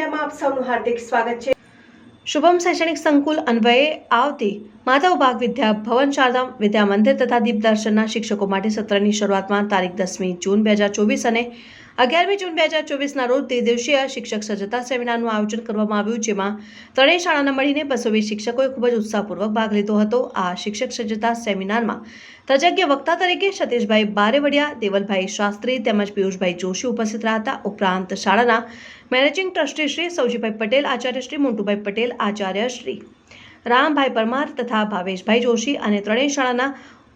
મીડિયામાં આપ સૌનું હાર્દિક સ્વાગત છે। શુભમ શૈક્ષણિક સંકુલ અન્વયે આવતી માધવ બાગ વિદ્યા ભવન શારદા વિદ્યા મંદિર તથા દીપ દર્શનના શિક્ષકો માટે સત્રની શરૂઆતમાં તારીખ 10મી જૂન 2024 અને 11મી જૂન 2024ના રોજ ત્રિદિવસીય શિક્ષક સજ્જતા સેમિનારનું આયોજન કરવામાં આવ્યું, જેમાં ત્રણેય શાળાના મળીને 220 શિક્ષકોએ ખૂબ જ ઉત્સાહપૂર્વક ભાગ લીધો હતો। આ શિક્ષક સજ્જતા સેમિનારમાં તજજ્ઞ વક્તા તરીકે સતીશભાઈ બારેવડિયા, દેવલભાઈ શાસ્ત્રી તેમજ પિયુષભાઈ જોશી ઉપસ્થિત રહ્યા હતા। ઉપરાંત શાળાના મેનેજિંગ ટ્રસ્ટી શ્રી સૌજીભાઈ પટેલ, આચાર્ય શ્રી મોન્ટુભાઈ પટેલ, આચાર્ય શ્રી રામભાઈ પરમાર તથા ભાવેશભાઈ જોશી અને ત્રણેય શાળાના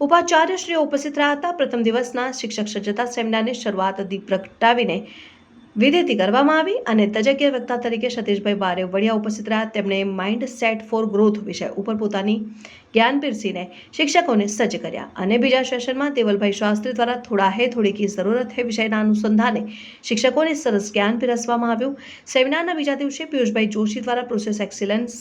ઉપાચાર્યશ્રીઓ ઉપસ્થિત રહ્યા હતા। પ્રથમ દિવસના શિક્ષક સજ્જતા સેમિનારની શરૂઆત દીપ પ્રગટાવીને વિધિથી કરવામાં આવી અને તજજ્ઞ વક્તા તરીકે સતીશભાઈ બારેવડિયા ઉપસ્થિત રહ્યા। તેમણે માઇન્ડ સેટ ફોર ગ્રોથ વિષય ઉપર પોતાની જ્ઞાન પીરસીને શિક્ષકોને સજ્જ કર્યા અને બીજા સેશનમાં દેવલભાઈ શાસ્ત્રી દ્વારા થોડા હે થોડી કી જરૂરત હે વિષયના અનુસંધાને શિક્ષકોને સરસ જ્ઞાન પીરસવામાં આવ્યું। સેમિનારના બીજા દિવસે પિયુષભાઈ જોશી દ્વારા પ્રોસેસ એક્સિલન્સ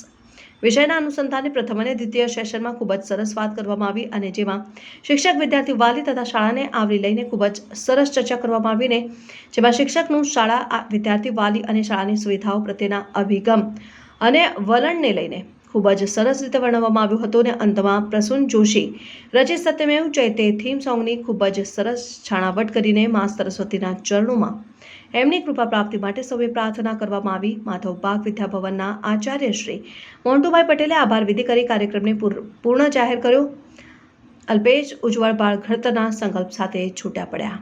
વિષયના અનુસંધાને પ્રથમ અને દ્વિતીય સેશનમાં ખૂબ જ સરસ વાત કરવામાં આવી અને જેમાં શિક્ષક, વિદ્યાર્થી, વાલી તથા શાળાને આવરી લઈને ખૂબ જ સરસ ચર્ચા કરવામાં આવીને જેમાં શિક્ષકનું શાળા, વિદ્યાર્થી, વાલી અને શાળાની સુવિધાઓ પ્રત્યેના અભિગમ અને વલણને લઈને ખૂબ જ સરસ રીતે વર્ણવવામાં આવ્યું હતું અને અંતમાં પ્રસૂન જોશી રચિત સત્યમેવ જયતે થીમ સોંગની ખૂબ જ સરસ છાણાવટ કરીને મા સરસ્વતીના ચરણોમાં એમની કૃપા પ્રાપ્તિ માટે સૌએ પ્રાર્થના કરવામાં આવી। માધવ બાગ વિદ્યાભવનના આચાર્ય શ્રી મોન્ટુભાઈ પટેલે આભાર વિધિ કરી કાર્યક્રમને પૂર્ણ જાહેર કર્યો। અલ્પેશ ઉજ્જવળ બાળ ઘડતરના સંકલ્પ સાથે છૂટ્યા પડ્યા।